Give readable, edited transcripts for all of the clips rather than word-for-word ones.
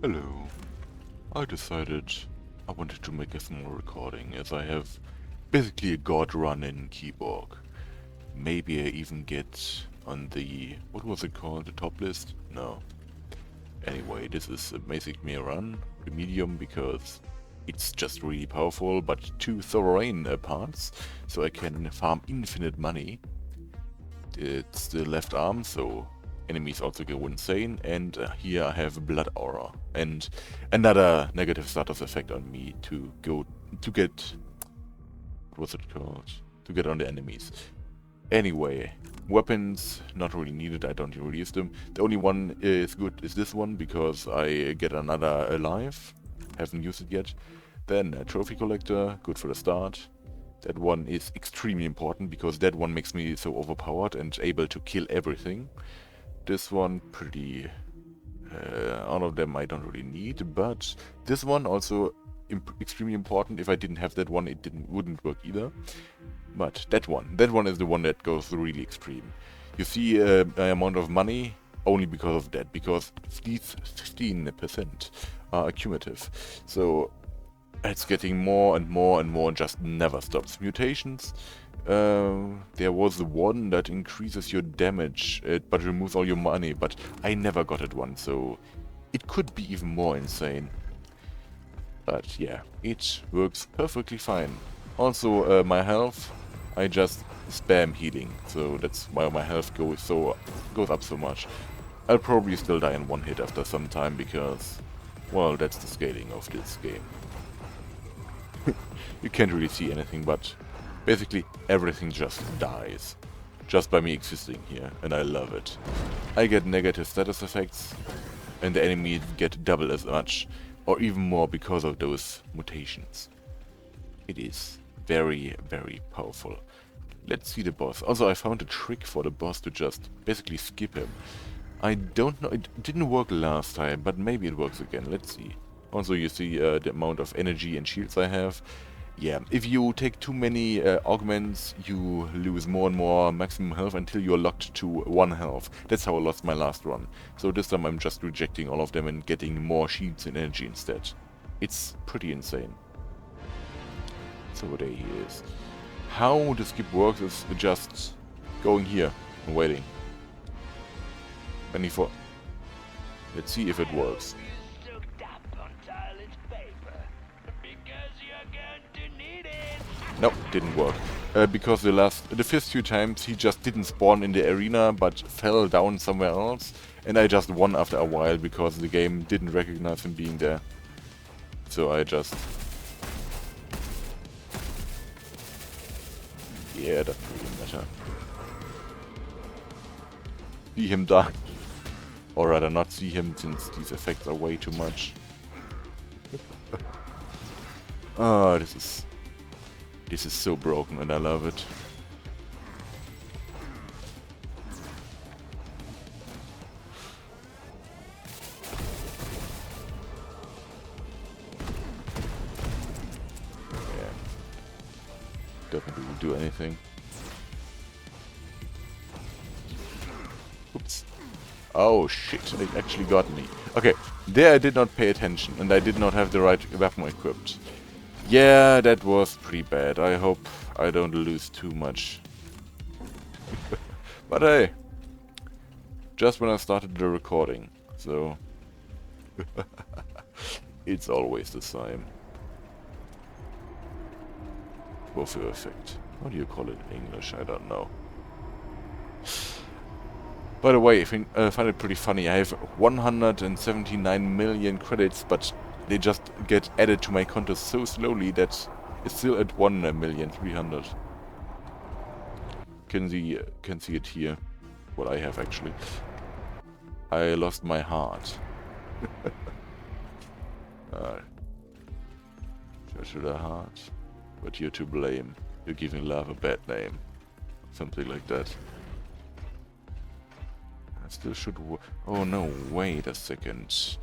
Hello. I decided I wanted to make a small recording as I have basically a god run in Kiborg. Maybe I even get on the, what was it called, the top list? No. Anyway, this is a basic me run, the medium, because it's just really powerful, but two sovereign parts, so I can farm infinite money. It's the left arm, so enemies also go insane, and here I have Blood Aura, and another negative status effect on me to get, what was it called? To get on the enemies. Anyway, weapons, not really needed, I don't really use them. The only one is good is this one, because I get another alive, haven't used it yet. Then a trophy collector, good for the start. That one is extremely important, because that one makes me so overpowered and able to kill everything. This one, pretty... all of them I don't really need, but this one also extremely important. If I didn't have that one, it wouldn't work either. But that one is the one that goes really extreme. You see the amount of money only because of that, because these 15% are cumulative. So it's getting more and more and more and just never stops. Mutations. There was the one that increases your damage but removes all your money, but I never got it one, so it could be even more insane. But yeah, it works perfectly fine. Also, my health, I just spam healing, so that's why my health goes up so much. I'll probably still die in one hit after some time because, well, that's the scaling of this game. You can't really see anything, but basically everything just dies. Just by me existing here, and I love it. I get negative status effects, and the enemies get double as much, or even more because of those mutations. It is very, very powerful. Let's see the boss. Also, I found a trick for the boss to just basically skip him. I don't know, it didn't work last time, but maybe it works again. Let's see. Also, you see the amount of energy and shields I have. Yeah, if you take too many augments, you lose more and more maximum health until you're locked to 1 health. That's how I lost my last run. So this time I'm just rejecting all of them and getting more shields and energy instead. It's pretty insane. So there he is. How the skip works is just going here and waiting. 24. Let's see if it works. Nope, didn't work. Because the first few times he just didn't spawn in the arena, but fell down somewhere else, and I just won after a while because the game didn't recognize him being there. So I just... Yeah, doesn't really matter. See him die. Or rather not see him, since these effects are way too much. Ah, this is so broken and I love it. Yeah. Doesn't really do anything. Oops. Oh shit, it actually got me. Okay, there I did not pay attention and I did not have the right weapon equipped. Yeah, that was pretty bad. I hope I don't lose too much. But hey, just when I started the recording, so it's always the same. Buffer effect. How do you call it in English? I don't know. By the way, I find it pretty funny. I have 179 million credits, but they just get added to my conto so slowly that it's still at 1,300,000. Can see it here. What I have actually. I lost my heart. Church of the heart. But you're to blame. You're giving love a bad name. Something like that. I still should oh no, wait a second.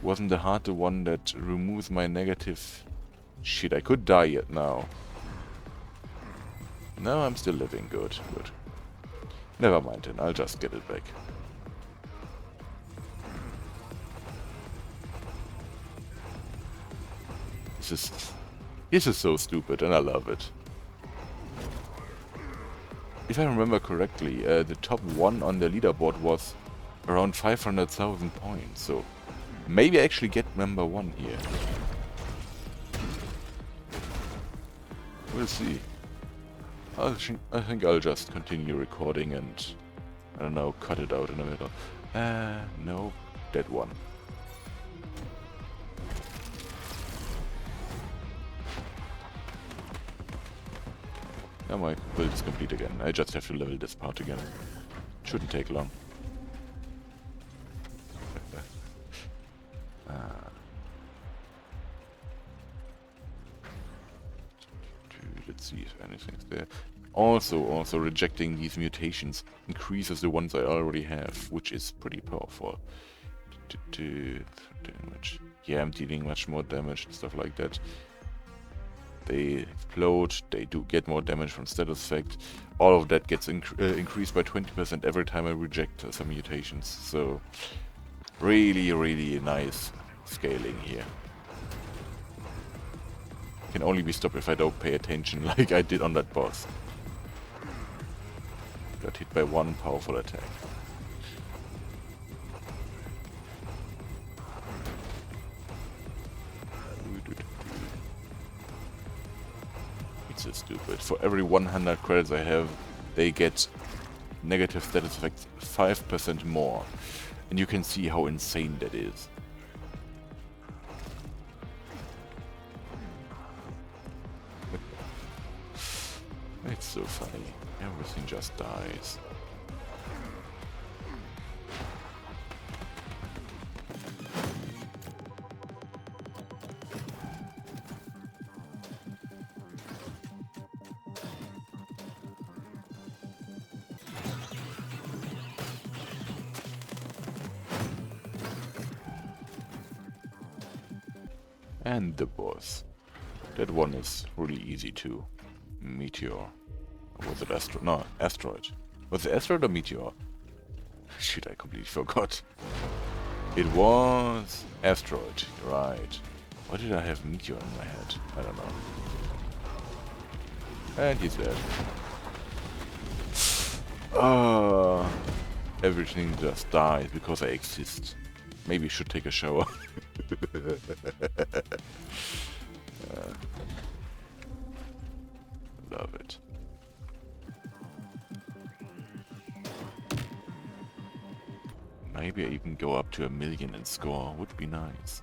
Wasn't the heart the one that removes my negative... Shit, I could die yet now. No, I'm still living. Good, good. Never mind then, I'll just get it back. This is so stupid, and I love it. If I remember correctly, the top one on the leaderboard was around 500,000 points, so maybe I actually get number one here. We'll see. I think I'll just continue recording and, I don't know, cut it out in the middle. No, dead one. Now my build is complete again. I just have to level this part again. Shouldn't take long. Let's see if anything's there. Also rejecting these mutations increases the ones I already have, which is pretty powerful. Damage. Yeah, I'm dealing much more damage and stuff like that. They explode, they do get more damage from status effect. All of that gets increased by 20% every time I reject some mutations. So, really nice scaling here. Can only be stopped if I don't pay attention like I did on that boss. Got hit by one powerful attack. It's so stupid. For every 100 credits I have, they get negative status effects 5% more. And you can see how insane that is. It's so funny. Everything just dies. And the boss. That one is really easy too. Meteor. Was it Asteroid? No, Asteroid. Was it Asteroid or Meteor? Shit, I completely forgot. It was Asteroid, right. Why did I have Meteor in my head? I don't know. And he's dead. Everything just dies because I exist. Maybe I should take a shower. Love it. Maybe I even go up to 1 million and score, would be nice.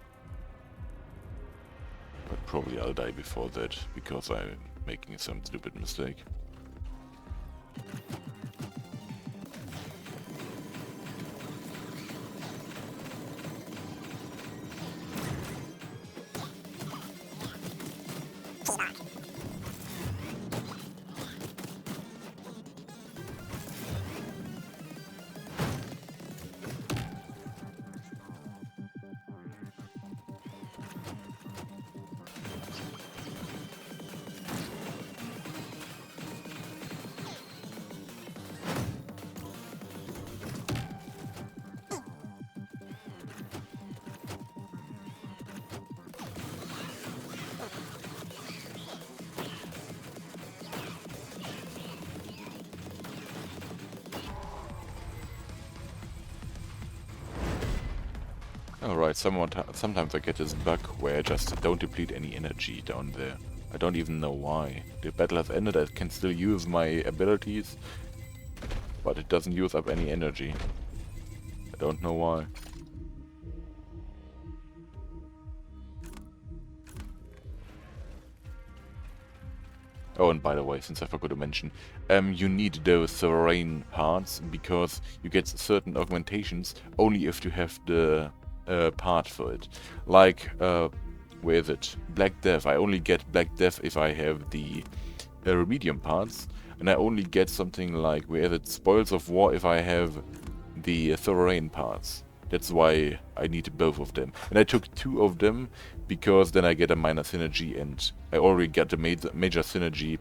But probably I'll die before that, because I'm making some stupid mistake. Alright, sometimes I get this bug where I just don't deplete any energy down there. I don't even know why. The battle has ended, I can still use my abilities, but it doesn't use up any energy. I don't know why. Oh, and by the way, since I forgot to mention, you need those sovereign parts because you get certain augmentations only if you have the part for it. Like, where is it? Black Death. I only get Black Death if I have the Remedium parts, and I only get something like, where is it? Spoils of War if I have the Sovereign parts. That's why I need both of them. And I took 2 of them because then I get a minor synergy, and I already got the major synergy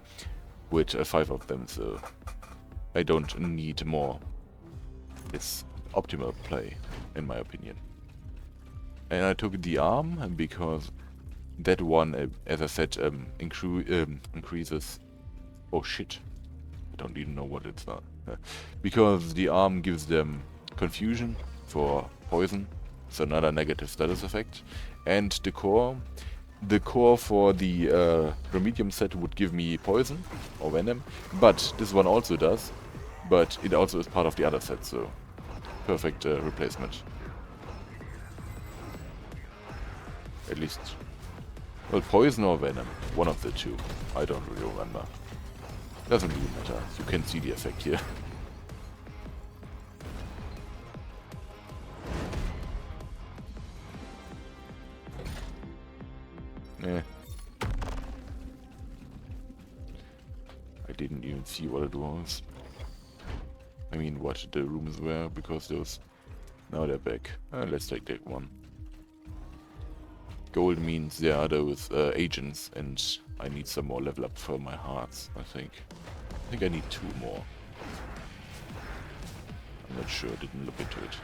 with 5 of them, so I don't need more. It's optimal play, in my opinion. And I took the arm because That one, as I said, increases... Oh shit. I don't even know what it's not. Because the arm gives them confusion for poison, so another negative status effect. And the core for the remedium set would give me poison or venom, but this one also does, but it also is part of the other set, so perfect replacement. At least, well, poison or venom, one of the two. I don't really remember. Doesn't really matter. You can see the effect here. Eh. I didn't even see what it was. I mean, what the rooms were, because those... Now they're back. Let's take that one. Gold means there are those agents, and I need some more level up for my hearts, I think. I think I need 2 more. I'm not sure, didn't look into it.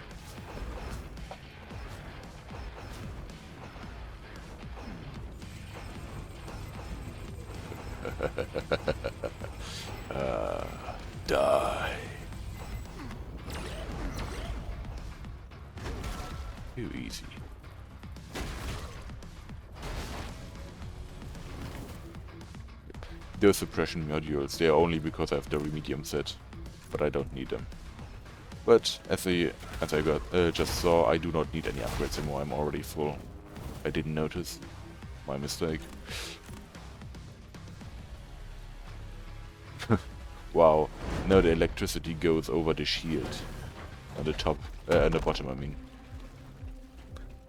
Die. Too easy. Those suppression modules, they are only because I have the remedium set, but I don't need them. But as I just saw, I do not need any upgrades anymore. I'm already full. I didn't notice. My mistake. Wow. Now the electricity goes over the shield. On the top, on the bottom, I mean.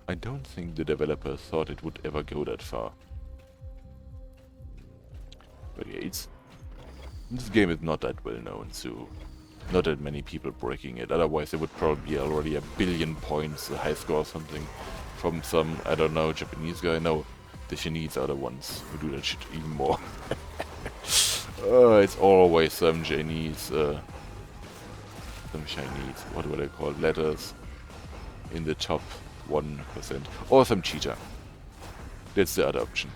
I don't think the developer thought it would ever go that far. But yeah, this game is not that well known, so not that many people breaking it. Otherwise, there would probably be already 1 billion points, a high score or something, from some, I don't know, Japanese guy. No, the Chinese are the ones who do that shit even more. It's always some Chinese, what do they call it, letters in the top 1%, or some cheater. That's the other option.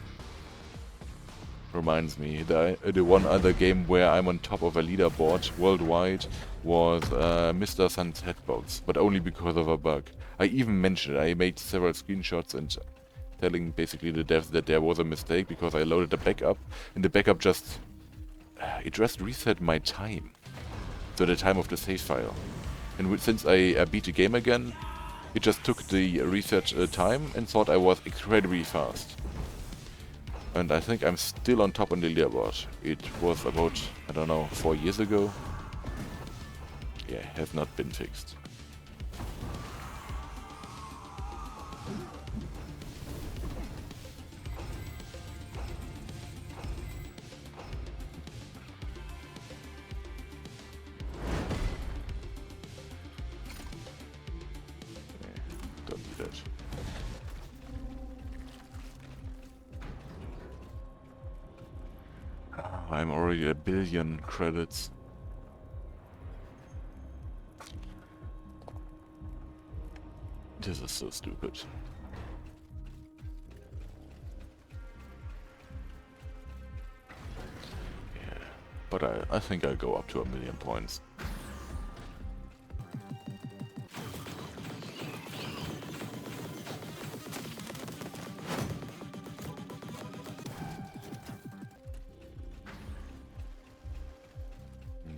Reminds me, the one other game where I'm on top of a leaderboard worldwide was Mr. Sunset Box, but only because of a bug. I even mentioned it. I made several screenshots and telling basically the devs that there was a mistake because I loaded the backup, and the backup just reset my time, so the time of the save file. And since I beat the game again, it just took the reset time and thought I was incredibly fast. And I think I'm still on top on the leaderboard. It was about, I don't know, 4 years ago. Yeah, has not been fixed. Don't do that. I'm already at 1 billion credits. This is so stupid. Yeah, but I think I'll go up to 1 million points.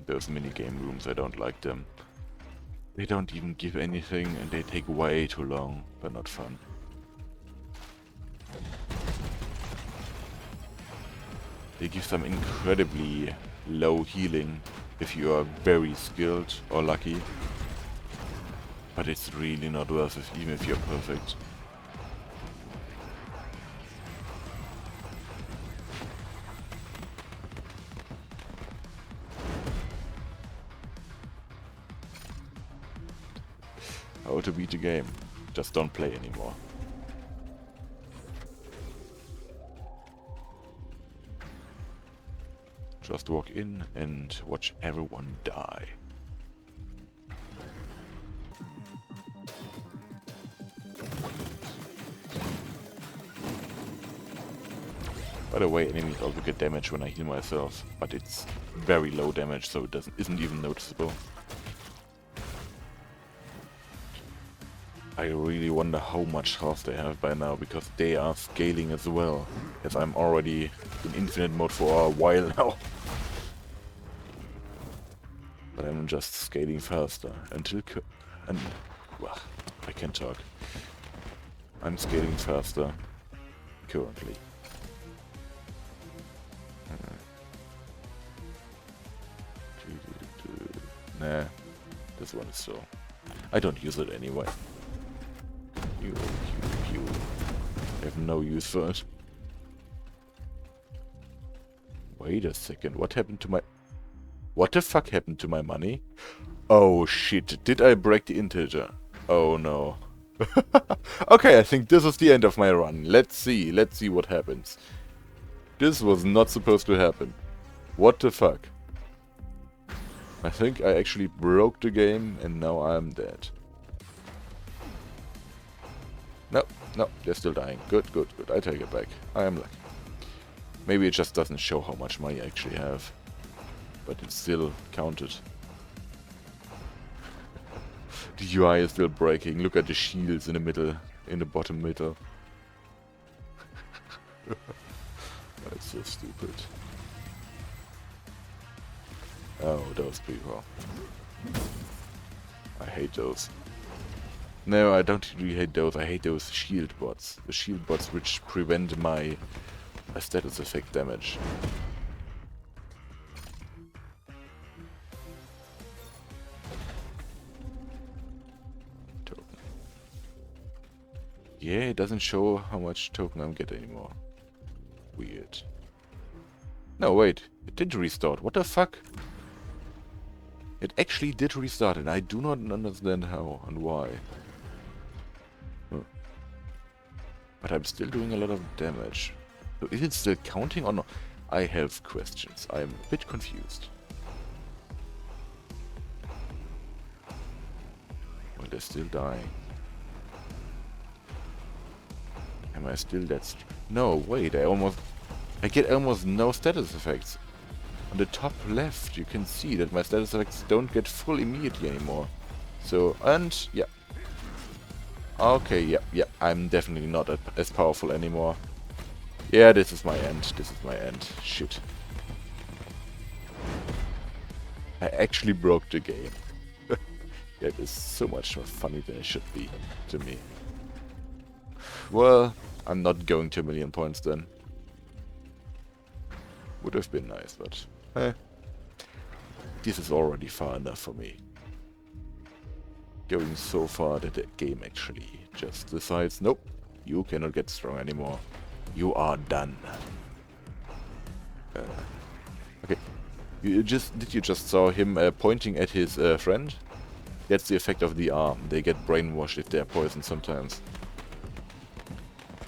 Those minigame rooms, I don't like them. They don't even give anything and they take way too long. They're not fun. They give some incredibly low healing if you are very skilled or lucky. But it's really not worth it, even if you're perfect. How to beat the game. Just don't play anymore. Just walk in and watch everyone die. By the way, enemies also get damage when I heal myself, but it's very low damage, so it isn't even noticeable. I really wonder how much health they have by now, because they are scaling as well, as I'm already in infinite mode for a while now. But I'm just scaling faster until well, I can talk. I'm scaling faster currently. Nah, this one is so. I don't use it anyway. You. I have no use for it. Wait a second, what happened to my... What the fuck happened to my money? Oh shit, did I break the integer? Oh no. Okay, I think this is the end of my run. Let's see what happens. This was not supposed to happen. What the fuck? I think I actually broke the game and now I'm dead. No, they're still dying. Good. I take it back. I am lucky. Maybe it just doesn't show how much money I actually have. But it's still counted. The UI is still breaking. Look at the shields in the middle, in the bottom middle. That's so stupid. Oh, those people. I hate those. No, I don't really hate those. I hate those shield bots. The shield bots which prevent my status effect damage. Token. Yeah, it doesn't show how much token I'm getting anymore. Weird. No, wait. It did restart. What the fuck? It actually did restart and I do not understand how and why. But I'm still doing a lot of damage. So is it still counting or not? I have questions. I'm a bit confused. Oh, they're still dying. Am I still that No, wait, I get almost no status effects. On the top left, you can see that my status effects don't get full immediately anymore. So, and, yeah. Okay, yeah, I'm definitely not as powerful anymore. Yeah, this is my end. Shit. I actually broke the game. That is so much more funny than it should be to me. Well, I'm not going to 1,000,000 points then. Would have been nice, but this is already far enough for me. Going so far that the game actually just decides, nope, you cannot get strong anymore. You are done. Okay, did you just saw him pointing at his friend? That's the effect of the arm. They get brainwashed if they're poisoned sometimes.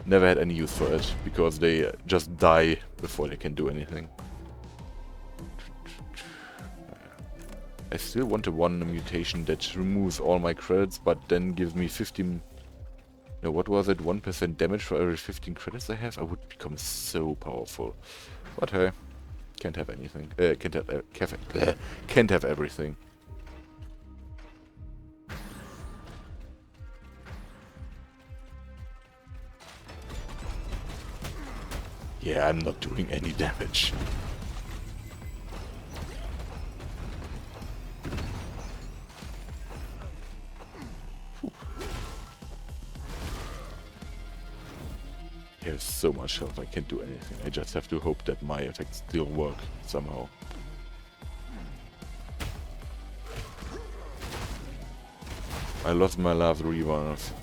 Never had any use for it, because they just die before they can do anything. I still want the one mutation that removes all my credits, but then gives me 15... No, what was it? 1% damage for every 15 credits I have? I would become so powerful. But hey, can't have anything. Can't have everything. Yeah, I'm not doing any damage. He has so much health, I can't do anything. I just have to hope that my effects still work somehow. I lost my last revive.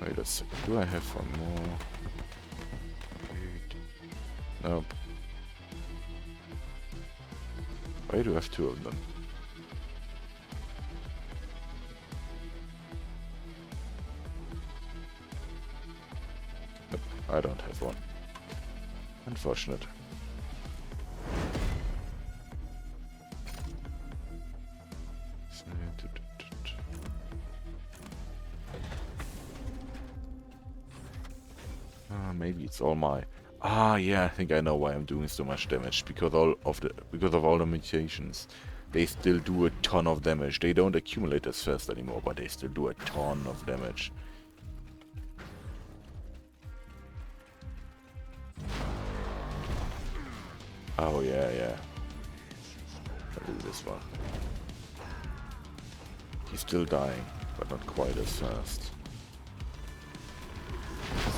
Wait a second, do I have one more? Nope. Why do I have two of them? Nope, I don't have one. Unfortunate. Maybe it's all my... yeah, I think I know why I'm doing so much damage. Because of all the mutations. They still do a ton of damage. They don't accumulate as fast anymore, but they still do a ton of damage. Oh yeah. I'll do this one. He's still dying, but not quite as fast.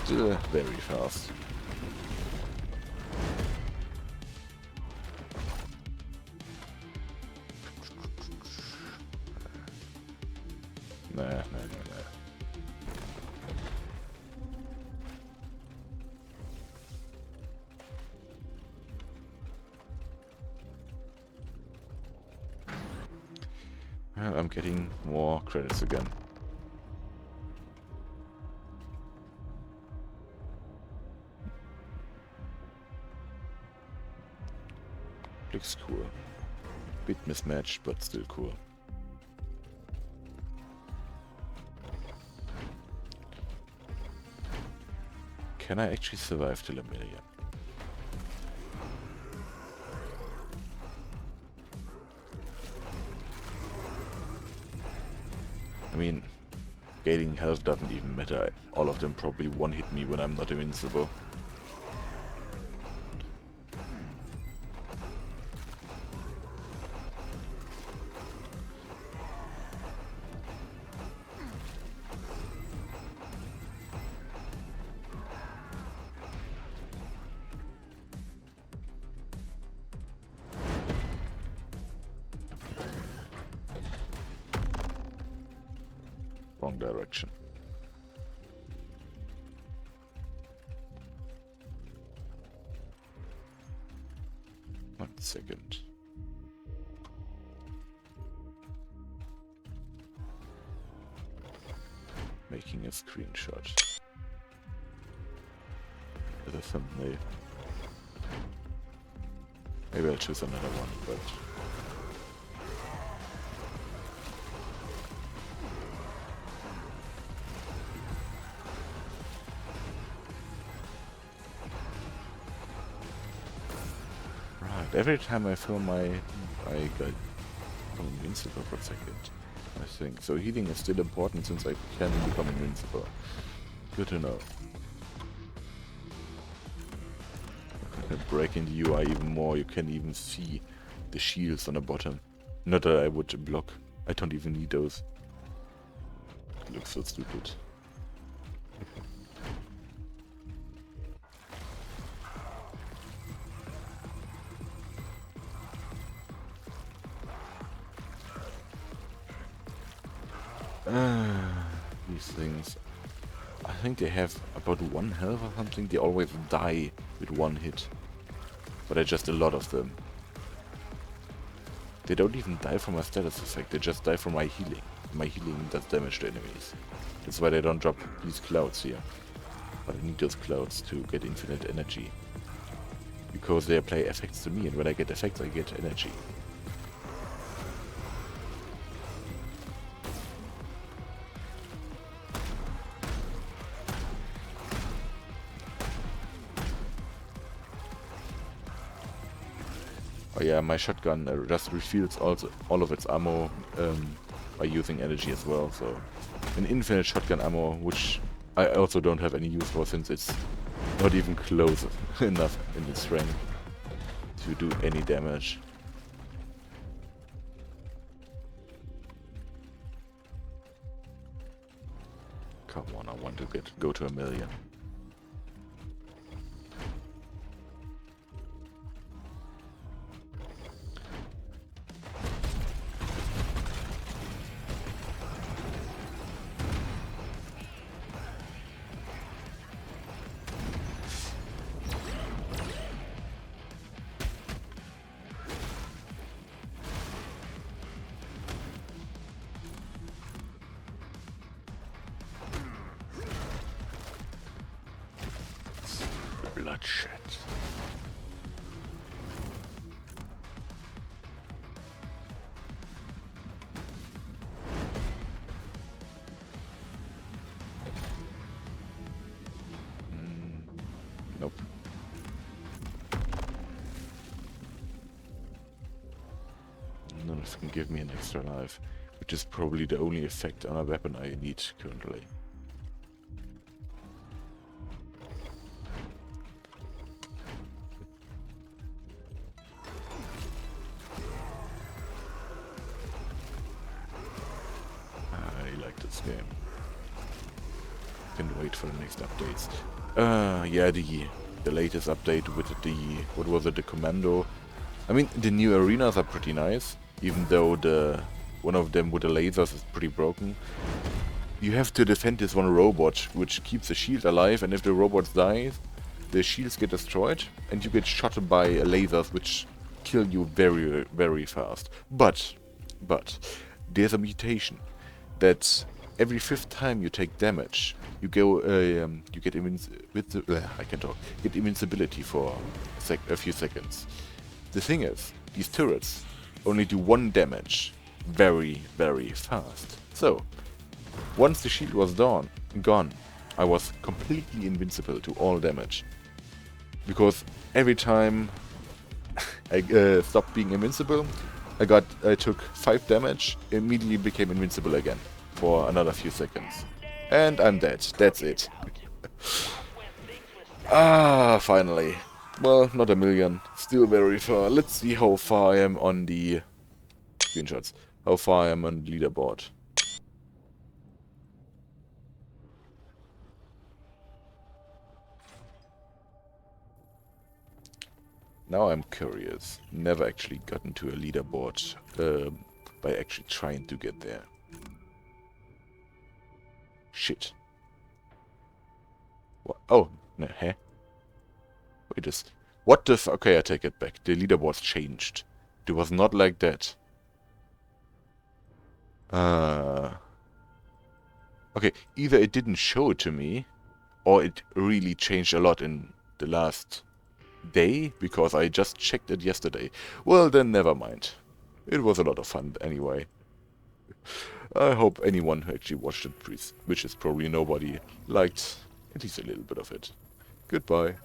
Still very fast. Nah. Well, I'm getting more credits again. Looks cool. Bit mismatched, but still cool. Can I actually survive till 1 million? I mean, gaining health doesn't even matter. All of them probably one-hit me when I'm not invincible. Wrong direction. One second. Making a screenshot. As a thumbnail. Maybe I'll choose another one, but... Every time I film I get invincible for a second, I think. So healing is still important since I can become invincible. Good to know. Breaking the UI even more, you can even see the shields on the bottom. Not that I would block, I don't even need those. It looks so stupid. These things. I think they have about 1 health or something. They always die with 1 hit. But they're just a lot of them. They don't even die from a status effect, they just die from my healing. My healing does damage to enemies. That's why they don't drop these clouds here. But I need those clouds to get infinite energy. Because they apply effects to me, and when I get effects I get energy. Oh yeah, my shotgun just refills all of its ammo by using energy as well, so an infinite shotgun ammo, which I also don't have any use for since it's not even close enough in its strength to do any damage. Come on, I want to go to 1 million. Bloodshed. life can give me an extra life, which is probably the only effect on a weapon I need currently. I like this game. Can't wait for the next updates. Yeah, the latest update with the, what was it, the commando. I mean, the new arenas are pretty nice, even though the one of them with the lasers is pretty broken. You have to defend this one robot, which keeps the shield alive, and if the robot dies, the shields get destroyed, and you get shot by lasers, which kill you very, very fast. But, there's a mutation that every 5th time you take damage, you go, you get get invincibility for a few seconds. The thing is, these turrets only do 1 damage very, very fast. So, once the shield was gone, I was completely invincible to all damage. Because every time I stopped being invincible, I took 5 damage, immediately became invincible again for another few seconds. And I'm dead. That's it. Finally. Well, not a million. Still very far. Let's see how far I am on the screenshots. How far I am on the leaderboard. Now I'm curious. Never actually gotten to a leaderboard by actually trying to get there. Shit. What? Oh, no, huh? Wait, what the okay, I take it back. The leaderboard changed. It was not like that. Okay, either it didn't show it to me, or it really changed a lot in the last day, because I just checked it yesterday. Well, then never mind. It was a lot of fun anyway. I hope anyone who actually watched it, which is probably nobody, liked at least a little bit of it. Goodbye.